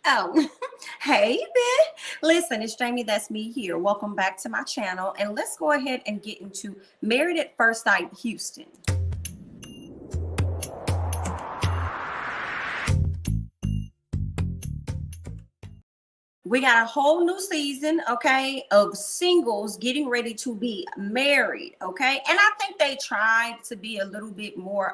Oh, hey, Ben. Listen, it's Jamie. That's me here. Welcome back to my channel. And let's go ahead and get into Married at First Sight Houston. We got a whole new season, okay, of singles getting ready to be married, okay? And I think they tried to be a little bit more,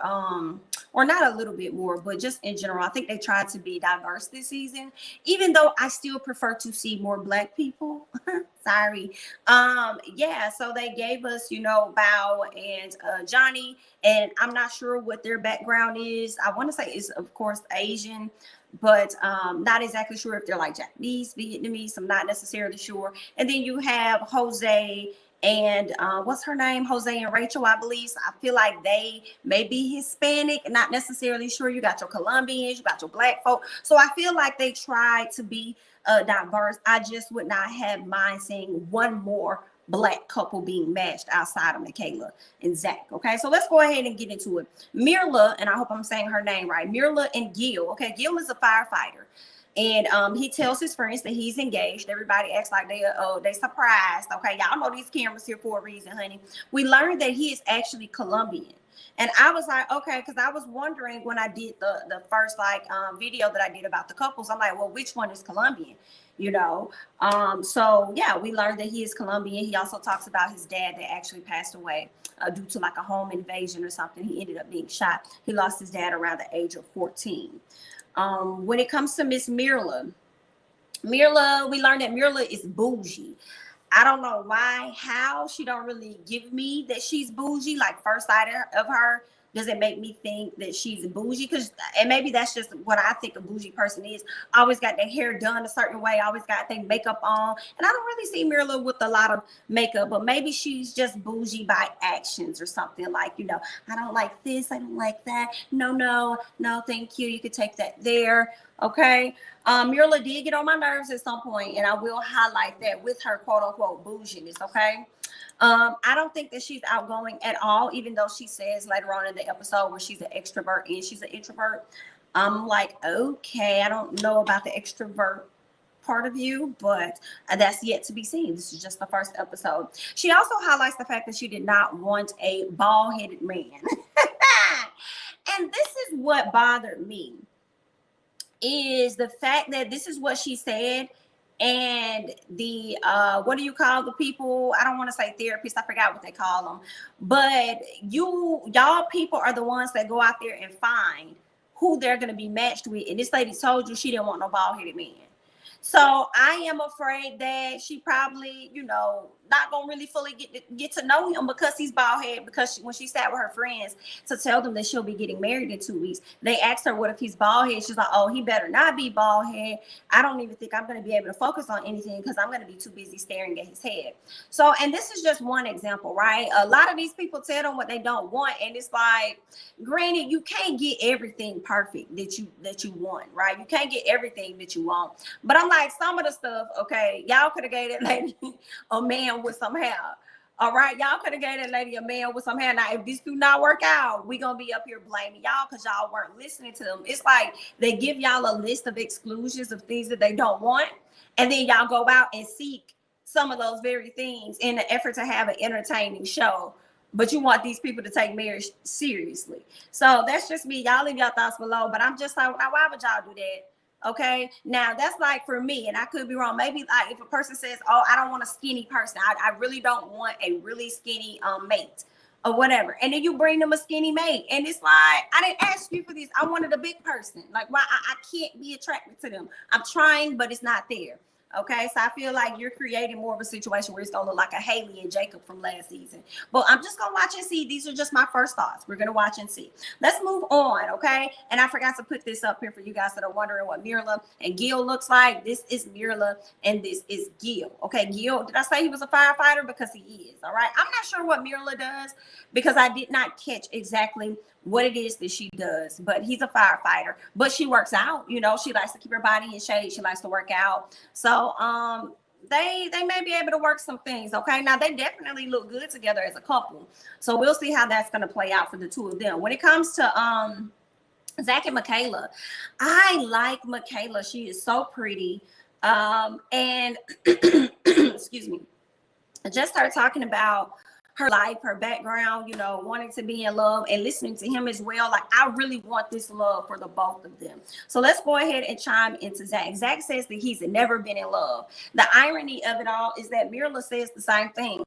or not a little bit more, but just in general, I think they tried to be diverse this season, even though I still prefer to see more Black people. Sorry. Yeah, so they gave us, Bao and Johnny, and I'm not sure what their background is. I want to say it's, of course, Asian, but not exactly sure if they're like Japanese, Vietnamese. I'm not necessarily sure. And then you have Jose and what's her name? Jose and Rachel, I believe. So I feel like they may be Hispanic, not necessarily sure. You got your Colombians, you got your Black folk. So I feel like they tried to be diverse. I just would not have mind seeing one more Black couple being matched outside of Michaela and Zach. Okay, so let's go ahead and get into it. Mirla, and I hope I'm saying her name right, Mirla and Gil. Okay, Gil is a firefighter, and he tells his friends that he's engaged. Everybody acts like they surprised. Okay, y'all know these cameras here for a reason, honey. We learned that he is actually Colombian. And I was like, okay, because I was wondering when I did the first video that I did about the couples. I'm like, well, which one is Colombian? So yeah, we learned that he is Colombian. He also talks about his dad that actually passed away due to like a home invasion or something. He ended up being shot. He lost his dad around the age of 14. When it comes to Miss Mirla, we learned that Mirla is bougie. I don't know why, how she don't really give me that she's bougie. Like first sight of her doesn't make me think that she's bougie, and maybe that's just what I think a bougie person is. Always got their hair done a certain way, always got their makeup on, and I don't really see Mirla with a lot of makeup, but maybe she's just bougie by actions or something. Like, I don't like this, I don't like that, no, thank you, you could take that there. Okay. Mirla did get on my nerves at some point, and I will highlight that with her quote unquote bouginess. Okay. I don't think that she's outgoing at all, even though she says later on in the episode where she's an extrovert and she's an introvert. I'm like, okay, I don't know about the extrovert part of you, but that's yet to be seen. This is just the first episode. She also highlights the fact that she did not want a bald-headed man. And this is what bothered me, is the fact that this is what she said, and the what do you call the people? I don't want to say therapists, I forgot what they call them, but y'all people are the ones that go out there and find who they're going to be matched with, and this lady told you she didn't want no bald-headed man. So I am afraid that she probably, not gonna really fully get to know him because he's bald head. Because when she sat with her friends to tell them that she'll be getting married in 2 weeks, they asked her, "What if he's bald head?" She's like, "Oh, he better not be bald head. I don't even think I'm gonna be able to focus on anything because I'm gonna be too busy staring at his head." So, and this is just one example, right? A lot of these people tell them what they don't want, and it's like, granted, you can't get everything perfect that you want, right? You can't get everything that you want, but I'm like, some of the stuff, okay, y'all could have gave that lady a man with some hair. All right, y'all could have gave that lady a man with some hair. Now, if this do not work out, we gonna be up here blaming y'all because y'all weren't listening to them. It's like they give y'all a list of exclusions of things that they don't want, and then y'all go out and seek some of those very things in an effort to have an entertaining show. But you want these people to take marriage seriously. So that's just me. Y'all leave your thoughts below. But I'm just like, now why would y'all do that? Okay, now that's like for me, and I could be wrong. Maybe like if a person says, "Oh, I don't want a skinny person. I really don't want a really skinny mate or whatever," and then you bring them a skinny mate, and it's like, I didn't ask you for this. I wanted a big person. Like, why I can't be attracted to them? I'm trying, but it's not there. Okay, so I feel like you're creating more of a situation where it's gonna look like a Haley and Jacob from last season. But I'm just gonna watch and see. These are just my first thoughts. We're gonna watch and see. Let's move on, okay? And I forgot to put this up here for you guys that are wondering what Mirla and Gil looks like. This is Mirla and this is Gil. Okay, Gil, did I say he was a firefighter? Because he is, all right? I'm not sure what Mirla does because I did not catch exactly what it is that she does, but he's a firefighter. But she works out, she likes to keep her body in shape. She likes to work out. So they may be able to work some things. Okay, now they definitely look good together as a couple, so we'll see how that's going to play out for the two of them. When it comes to Zach and Michaela. I like Michaela. She is so pretty. And excuse me. I just started talking about her life, her background, you know, wanting to be in love and listening to him as well. Like, I really want this love for the both of them. So let's go ahead and chime into Zach. Zach says that he's never been in love. The irony of it all is that Mirla says the same thing,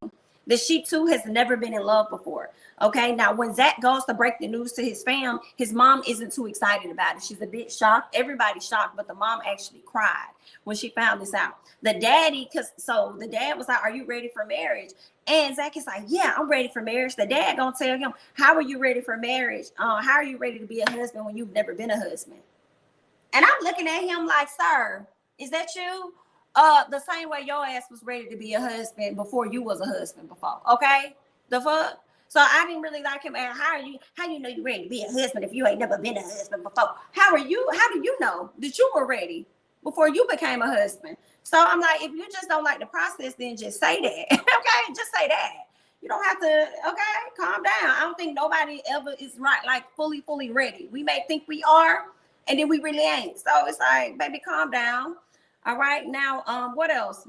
that she too has never been in love before. Okay, now when Zach goes to break the news to his fam, his mom isn't too excited about it. She's a bit shocked. Everybody's shocked, but the mom actually cried when she found this out. The daddy, so the dad was like, "Are you ready for marriage?" And Zach is like, "Yeah, I'm ready for marriage." The dad gonna tell him, "How are you ready for marriage? How are you ready to be a husband when you've never been a husband?" And I'm looking at him like, "Sir, is that you? The same way your ass was ready to be a husband before you was a husband before, okay? The fuck?" So I didn't really like him. And how you know you're ready to be a husband if you ain't never been a husband before? How do you know that you were ready before you became a husband? So I'm like, if you just don't like the process, then just say that. Okay, just say that. You don't have to, okay, calm down. I don't think nobody ever is right, like fully ready. We may think we are, and then we really ain't. So it's like, baby, calm down. All right, now, what else?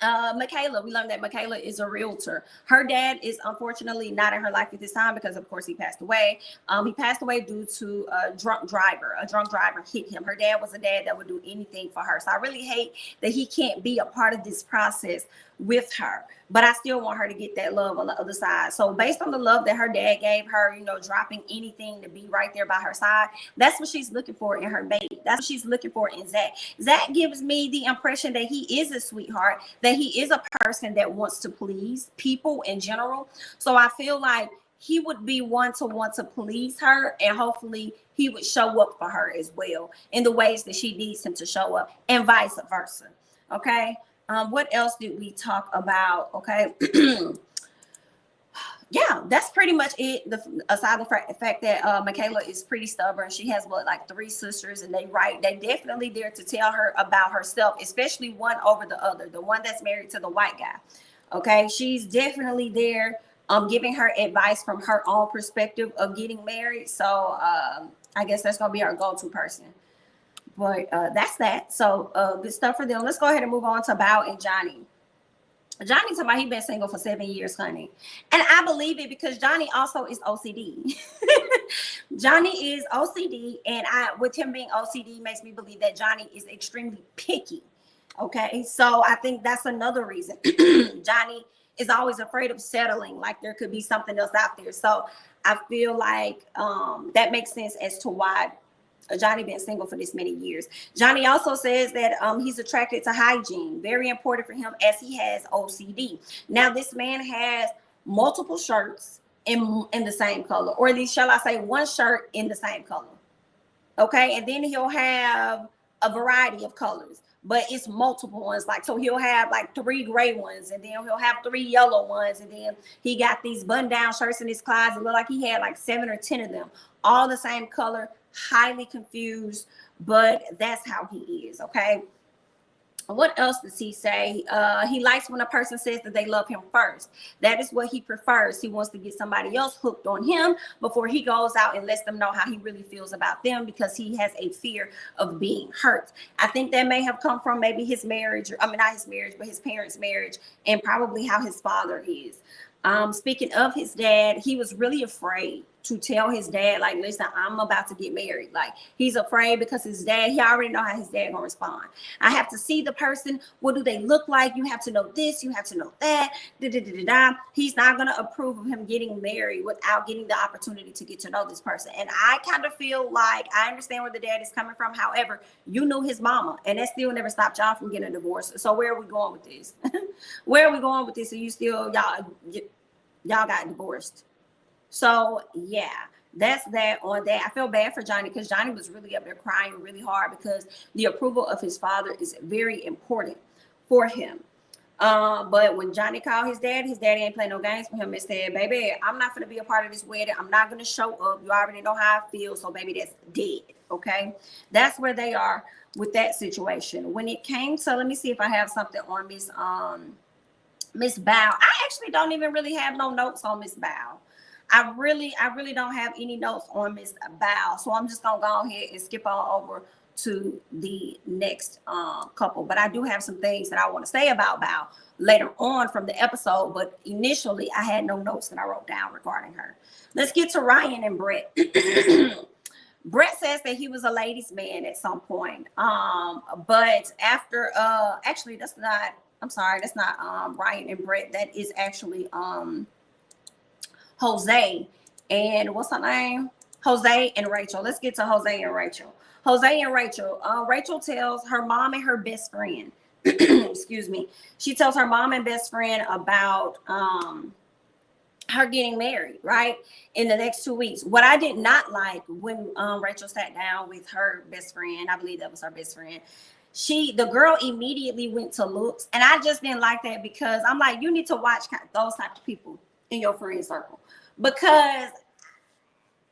Michaela, we learned that Michaela is a realtor. Her dad is unfortunately not in her life at this time because, of course, he passed away. He passed away due to a drunk driver. A drunk driver hit him. Her dad was a dad that would do anything for her. So I really hate that he can't be a part of this process with her, but I still want her to get that love on the other side. So based on the love that her dad gave her, you know, dropping anything to be right there by her side, that's what she's looking for in her mate. That's what she's looking for in Zach. Zach gives me the impression that he is a sweetheart, that he is a person that wants to please people in general. So I feel like he would be one to want to please her, and hopefully he would show up for her as well in the ways that she needs him to show up, and vice versa. Okay. What else did we talk about? Okay. Yeah, that's pretty much it. Aside the fact that Michaela is pretty stubborn. She has like 3 sisters, and they definitely there to tell her about herself, especially one over the other, the one that's married to the white guy. Okay, she's definitely there giving her advice from her own perspective of getting married. So I guess that's gonna be our go-to person. But that's that. So good stuff for them. Let's go ahead and move on to Bao and Johnny. Johnny talking about he been single for 7 years, honey. And I believe it because Johnny also is OCD. Johnny is OCD, and with him being OCD makes me believe that Johnny is extremely picky. Okay, so I think that's another reason. Johnny is always afraid of settling, like there could be something else out there. So I feel like that makes sense as to why Johnny been single for this many years. Johnny also says that he's attracted to hygiene, very important for him as he has OCD. Now this man has multiple shirts in the same color, or at least shall I say one shirt in the same color. Okay, and then he'll have a variety of colors, but it's multiple ones. Like, so he'll have like 3 gray ones, and then he'll have 3 yellow ones, and then he got these button-down shirts in his closet. Look like he had like 7 or 10 of them, all the same color. Highly confused, but that's how he is. Okay, what else does he say? He likes when a person says that they love him first. That is what he prefers. He wants to get somebody else hooked on him before he goes out and lets them know how he really feels about them, because he has a fear of being hurt. I think that may have come from maybe his marriage, or, I mean, not his marriage, but his parents' marriage, and probably how his father is. Speaking of his dad, he was really afraid to tell his dad, like, listen, I'm about to get married. Like, he's afraid because his dad, he already know how his dad gonna respond. I have to see the person. What do they look like? You have to know this, you have to know that. He's not gonna approve of him getting married without getting the opportunity to get to know this person. And I kind of feel like I understand where the dad is coming from. However, you knew his mama, and that still never stopped y'all from getting a divorce. So where are we going with this? Where are we going with this? So you still, y'all got divorced. So yeah, that's that on that. I feel bad for Johnny because Johnny was really up there crying really hard because the approval of his father is very important for him. But when Johnny called his daddy ain't playing no games for him and said, baby, I'm not going to be a part of this wedding. I'm not going to show up. You already know how I feel. So baby, that's dead. Okay. That's where they are with that situation. When it came to, let me see if I have something on Miss Bao. I actually don't even really have no notes on Miss Bao. I really don't have any notes on Miss Bow, so I'm just gonna go ahead and skip on over to the next couple. But I do have some things that I want to say about Bow later on from the episode. But initially, I had no notes that I wrote down regarding her. Let's get to Ryan and Brett. Brett says that he was a ladies' man at some point. But after actually that's not, I'm sorry, that's not Ryan and Brett. That is actually Jose and what's her name? Jose and Rachel. Let's get to Jose and Rachel. Jose and Rachel. Rachel tells her mom and her best friend. Excuse me. She tells her mom and best friend about her getting married, right, in the next 2 weeks. What I did not like when Rachel sat down with her best friend, I believe that was her best friend, the girl immediately went to looks, and I just didn't like that, because I'm like, you need to watch those types of people in your friend circle, because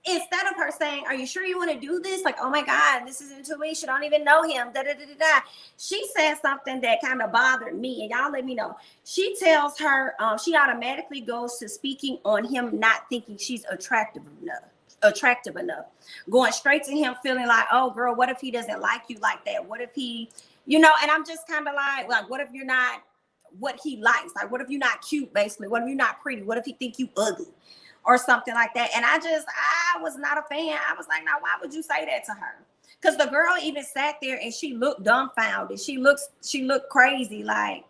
instead of her saying, are you sure you want to do this? Like, oh my God, this is in 2 weeks. You don't even know him. Da, da, da, da, da. She said something that kind of bothered me, and y'all let me know. She tells her, she automatically goes to speaking on him not thinking she's attractive enough, going straight to him feeling like, oh girl, what if he doesn't like you like that? What if he, and I'm just kind of like, what if you're not what he likes? Like, what if you're not cute, basically? What if you're not pretty? What if he think you ugly? Or something like that. And I was not a fan. I was like, now, why would you say that to her? Because the girl even sat there and she looked dumbfounded. She looked crazy. Like,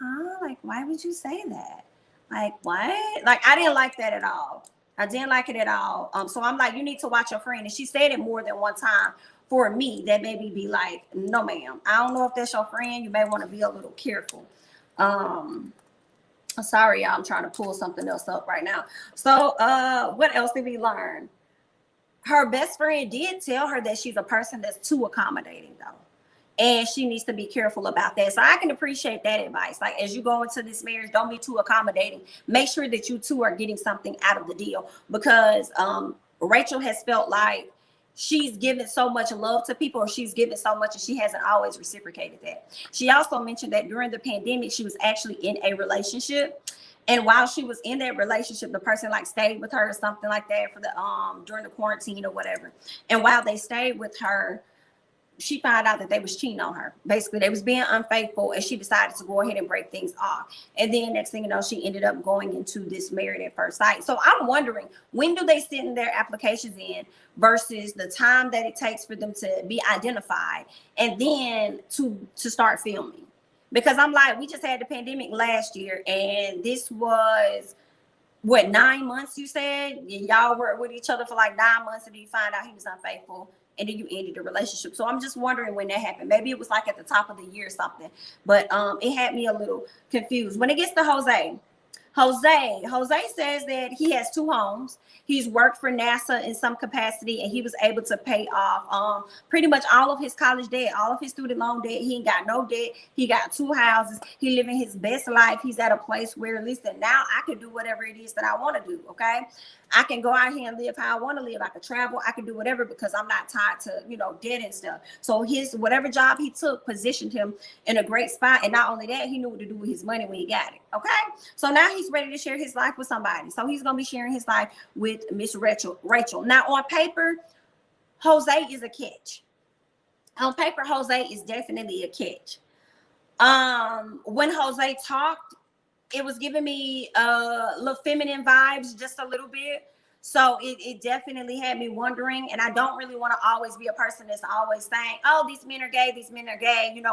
huh? Like, why would you say that? Like, what? Like, I didn't like that at all. I didn't like it at all. So I'm like, you need to watch your friend. And she said it more than one time for me. That made me be like, no, ma'am. I don't know if that's your friend. You may want to be a little careful. Sorry, y'all, I'm trying to pull something else up right now. So what else did we learn? Her best friend did tell her that she's a person that's too accommodating, though, and she needs to be careful about that. So I can appreciate that advice. Like, as you go into this marriage, don't be too accommodating. Make sure that you two are getting something out of the deal, because Rachel has felt like she's given so much love to people, or she's given so much, and she hasn't always reciprocated that. She also mentioned that during the pandemic, she was actually in a relationship. And while she was in that relationship, the person like stayed with her or something like that for the during the quarantine or whatever. And while they stayed with her, she found out that they was cheating on her. Basically, they was being unfaithful, and she decided to go ahead and break things off. And then next thing you know, she ended up going into this married at first sight. So I'm wondering, when do they send their applications in versus the time that it takes for them to be identified and then to start filming? Because I'm like, we just had the pandemic last year, and this was what, 9 months, you said? Y'all were with each other for like 9 months, and you find out he was unfaithful, and then you ended the relationship. So I'm just wondering when that happened. Maybe it was like at the top of the year or something. But it had me a little confused. When it gets to Jose says that he has 2 homes. He's worked for NASA in some capacity, and he was able to pay off pretty much all of his college debt, all of his student loan debt. He ain't got no debt. He got 2 houses. He living his best life. He's at a place where, listen, now I can do whatever it is that I want to do, okay? I can go out here and live how I want to live. I can travel. I can do whatever, because I'm not tied to, debt and stuff. So his whatever job he took positioned him in a great spot. And not only that, he knew what to do with his money when he got it. Okay. So now he's ready to share his life with somebody. So he's going to be sharing his life with Miss Rachel. Now on paper, Jose is a catch. On paper, Jose is definitely a catch. When Jose talked, it was giving me little feminine vibes, just a little bit. So it definitely had me wondering. And I don't really want to always be a person that's always saying, oh, these men are gay,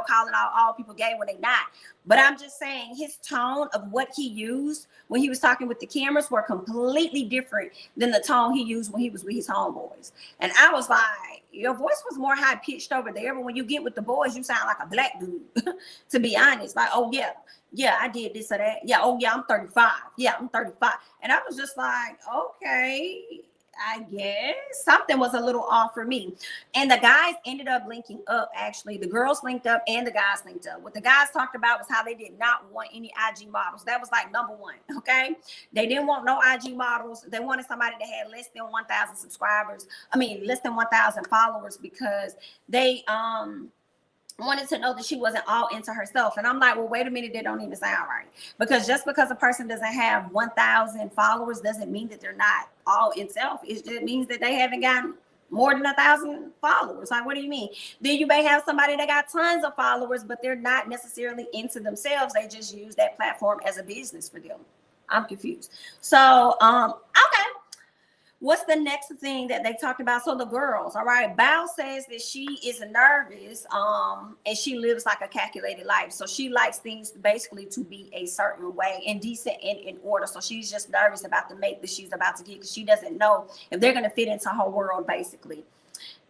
calling all people gay when they're not. But I'm just saying, his tone of what he used when he was talking with the cameras were completely different than the tone he used when he was with his homeboys. And I was like, your voice was more high pitched over there, but when you get with the boys, you sound like a black dude, to be honest. Like, oh yeah, I did this or that. Yeah, oh yeah, I'm 35. Yeah, I'm 35. And I was just like, okay, I guess something was a little off for me. And the guys ended up linking up, actually. The girls linked up and the guys linked up. What the guys talked about was how they did not want any IG models. That was like number one, okay? They didn't want no IG models. They wanted somebody that had less than 1,000 subscribers. I mean, less than 1,000 followers, because they wanted to know that she wasn't all into herself. And I'm like, well, wait a minute, that don't even sound right. Because just because a person doesn't have 1,000 followers doesn't mean that they're not all in self. It just means that they haven't gotten more than 1,000 followers. Like, what do you mean? Then you may have somebody that got tons of followers, but they're not necessarily into themselves. They just use that platform as a business for them. I'm confused. So, okay. What's the next thing that they talked about? So the girls, all right. Bao says that she is nervous, and she lives like a calculated life. So she likes things basically to be a certain way and decent and in order. So she's just nervous about the mate that she's about to get because she doesn't know if they're going to fit into her world, basically.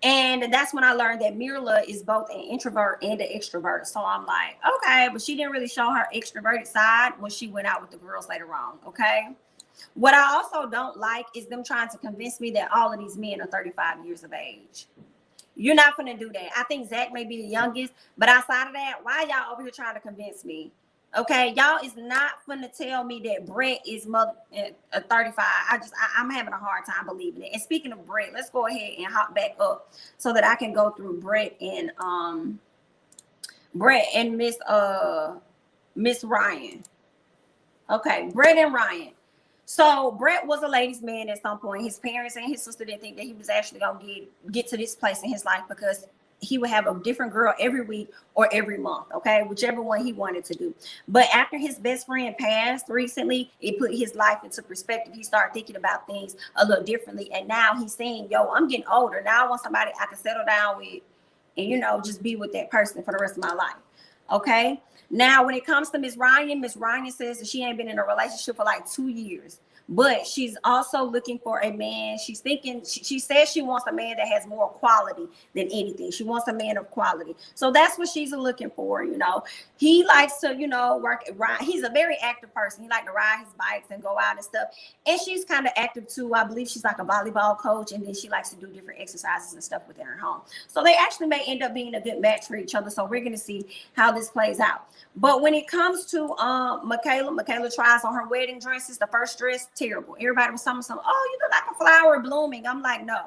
And that's when I learned that Mirla is both an introvert and an extrovert. So I'm like, okay, but she didn't really show her extroverted side when she went out with the girls later on, okay? What I also don't like is them trying to convince me that all of these men are 35 years of age. You're not going to do that. I think Zach may be the youngest, but outside of that, why y'all over here trying to convince me? Okay, y'all is not going to tell me that Brett is 35. I'm having a hard time believing it. And speaking of Brett, let's go ahead and hop back up so that I can go through Brett and Miss Ryan. Okay, Brett and Ryan. So Brett was a ladies' man at some point. His parents and his sister didn't think that he was actually gonna get to this place in his life because he would have a different girl every week or every month, okay, whichever one he wanted to do. But after his best friend passed recently, it put his life into perspective. He started thinking about things a little differently, and now he's saying, yo, I'm getting older now. I want somebody I can settle down with and just be with that person for the rest of my life. Okay. Now, when it comes to Miss Ryan says that she ain't been in a relationship for like 2 years, but she's also looking for a man. She's thinking, she says she wants a man that has more quality than anything. She wants a man of quality. So that's what she's looking for. He likes to, ride. He's a very active person. He likes to ride his bikes and go out and stuff. And she's kind of active too. I believe she's like a volleyball coach. And then she likes to do different exercises and stuff within her home. So they actually may end up being a good match for each other. So we're going to see how this plays out. But when it comes to Michaela tries on her wedding dresses. The first dress, terrible. Everybody was saying, oh, you look like a flower blooming. I'm like, no.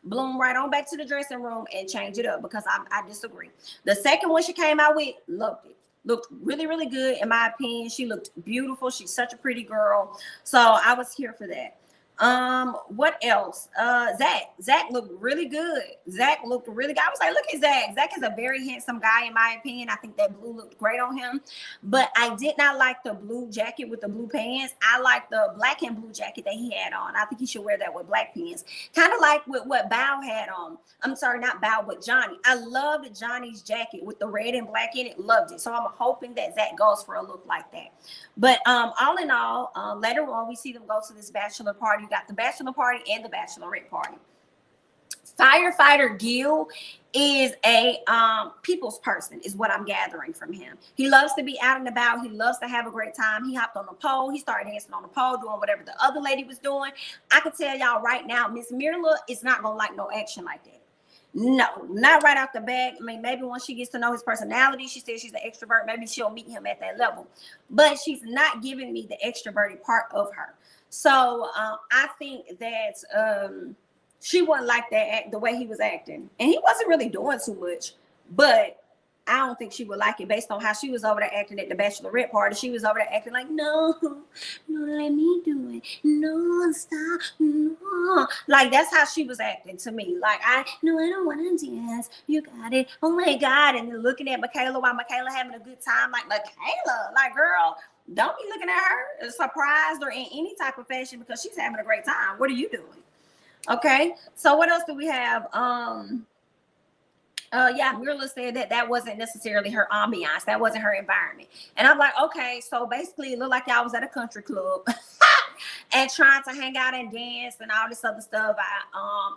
Bloom right on back to the dressing room and change it up because I disagree. The second one she came out with, loved it. Looked really, really good in my opinion. She looked beautiful. She's such a pretty girl. So I was here for that. What else? Zach looked really good. Zach looked really good. I was like, look at Zach. Zach is a very handsome guy in my opinion. I think that blue looked great on him, but I did not like the blue jacket with the blue pants. I like the black and blue jacket that he had on. I think he should wear that with black pants. Kind of like with what Bao had on. I'm sorry, not Bao, but Johnny. I loved Johnny's jacket with the red and black in it. Loved it. So I'm hoping that Zach goes for a look like that. But all in all, later on we see them go to this bachelor party. You got the bachelor party and the bachelorette party. Firefighter Gil is a people's person, is what I'm gathering from him. He loves to be out and about. He loves to have a great time. He hopped on the pole. He started dancing on the pole, doing whatever the other lady was doing. I can tell y'all right now, Miss Mirla is not gonna like no action like that. No, not right off the bat. I mean, maybe once she gets to know his personality, she says she's an extrovert. Maybe she'll meet him at that level. But she's not giving me the extroverted part of her. So I think that she wasn't like that the way he was acting. And he wasn't really doing too much. But I don't think she would like it based on how she was over there acting at the bachelorette party. She was over there acting like, no, let me do it. No, stop. No. Like, that's how she was acting to me. Like, I don't want to dance. You got it. Oh, my God. And then looking at Michaela while Michaela having a good time. Like, Michaela, like, girl, don't be looking at her surprised or in any type of fashion because she's having a great time. What are you doing? Okay. So what else do we have? Mirla said that wasn't necessarily her ambiance. That wasn't her environment. And I'm like, okay, so basically it looked like y'all was at a country club and trying to hang out and dance and all this other stuff.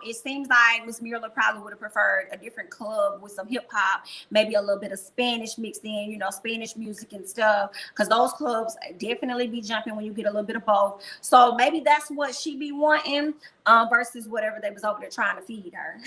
It seems like Miss Mirla probably would have preferred a different club with some hip hop, maybe a little bit of Spanish mixed in, Spanish music and stuff. Because those clubs definitely be jumping when you get a little bit of both. So maybe that's what she be wanting versus whatever they was over there trying to feed her.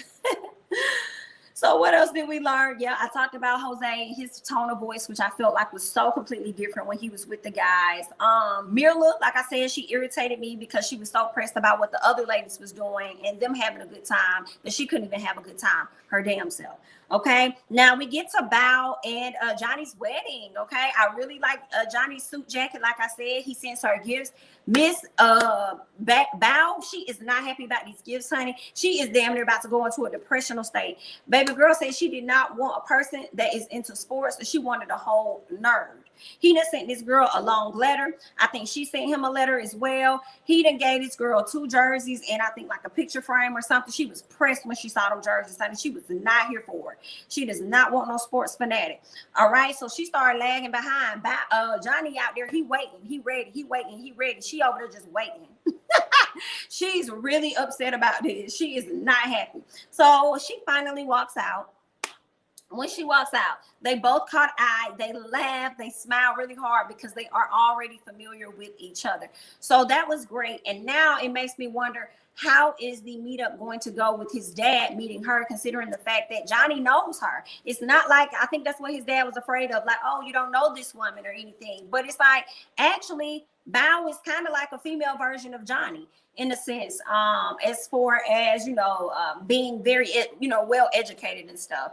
So what else did we learn? Yeah, I talked about Jose, his tone of voice, which I felt like was so completely different when he was with the guys. Mirla, like I said, she irritated me because she was so pressed about what the other ladies was doing and them having a good time that she couldn't even have a good time her damn self. Okay, now we get to Bao and Johnny's wedding. Okay, I really like Johnny's suit jacket. Like I said, he sends her gifts. Miss Bao, she is not happy about these gifts, honey. She is damn near about to go into a depressional state. Baby girl said she did not want a person that is into sports, so she wanted a whole nerd. He done sent this girl a long letter. I think she sent him a letter as well. He done gave this girl 2 jerseys and I think like a picture frame or something. She was pressed when she saw them jerseys, honey. She was not here for it. She does not want no sports fanatic. All right, so she started lagging behind. Johnny out there, he waiting, he ready, he waiting, he ready. She over there just waiting. She's really upset about this. She is not happy. So she finally walks out. When she walks out, they both caught eye, they laugh, they smile really hard because they are already familiar with each other. So that was great. And now it makes me wonder, how is the meetup going to go with his dad meeting her, considering the fact that Johnny knows her? It's not like, I think that's what his dad was afraid of, like, oh, you don't know this woman or anything. But it's like, actually, Bao is kind of like a female version of Johnny in a sense, as far as, being very, well educated and stuff.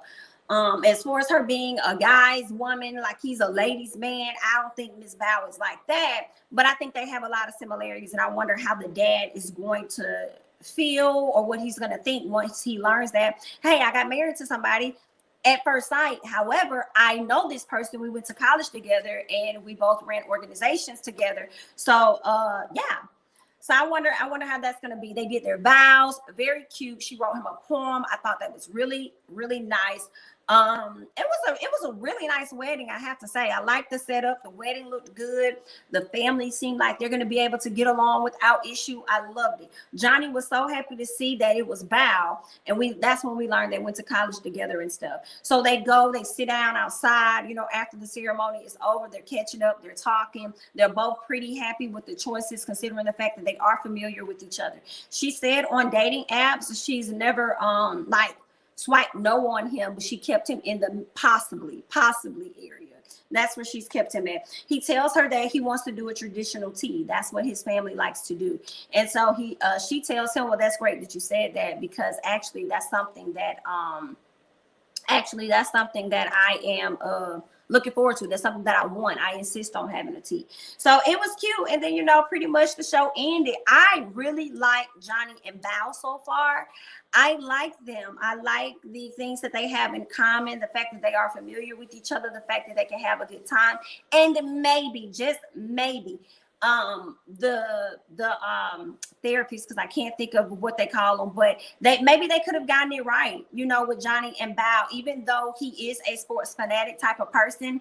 As far as her being a guy's woman, like he's a ladies' man, I don't think Miss Bao is like that. But I think they have a lot of similarities, and I wonder how the dad is going to feel or what he's going to think once he learns that, hey, I got married to somebody at first sight. However, I know this person. We went to college together, and we both ran organizations together. So, yeah. So I wonder how that's going to be. They did their vows, very cute. She wrote him a poem. I thought that was really, really nice. It was a really nice wedding, I have to say. I like the setup. The wedding looked good. The family seemed like they're going to be able to get along without issue. I loved it. Johnny was so happy to see that it was Bao, and that's when we learned they went to college together and stuff. So they sit down outside, after the ceremony is over. They're catching up, they're talking. They're both pretty happy with the choices, considering the fact that they are familiar with each other. She said on dating apps, she's never swipe no on him, but she kept him in the possibly area. That's where she's kept him at. He tells her that he wants to do a traditional tea. That's what his family likes to do. And so she tells him, well, that's great that you said that, because actually that's something that I am looking forward to. That's something that I want. I insist on having a tea. So it was cute. And then, pretty much the show ended. I really like Johnny and Bao so far. I like them. I like the things that they have in common, the fact that they are familiar with each other, the fact that they can have a good time, and maybe, just maybe, the therapists, because I can't think of what they call them, but maybe they could have gotten it right, with Johnny and Bao. Even though he is a sports fanatic type of person,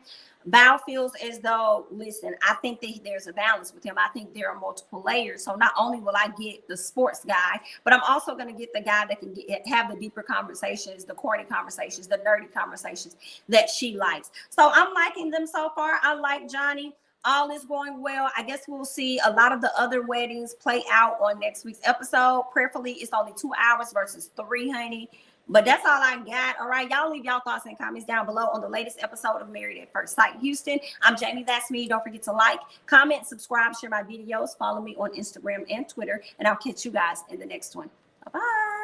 Bao feels as though, listen, I think that there's a balance with him. I think there are multiple layers. So not only will I get the sports guy, but I'm also going to get the guy that can have the deeper conversations, the corny conversations, the nerdy conversations that she likes. So I'm liking them so far. I like Johnny. All is going well. I guess we'll see a lot of the other weddings play out on next week's episode. Prayerfully, it's only 2 hours versus 3, honey. But that's all I got. All right, y'all leave y'all thoughts and comments down below on the latest episode of Married at First Sight Houston. I'm Jamie, that's me. Don't forget to like, comment, subscribe, share my videos, follow me on Instagram and Twitter, and I'll catch you guys in the next one. Bye-bye.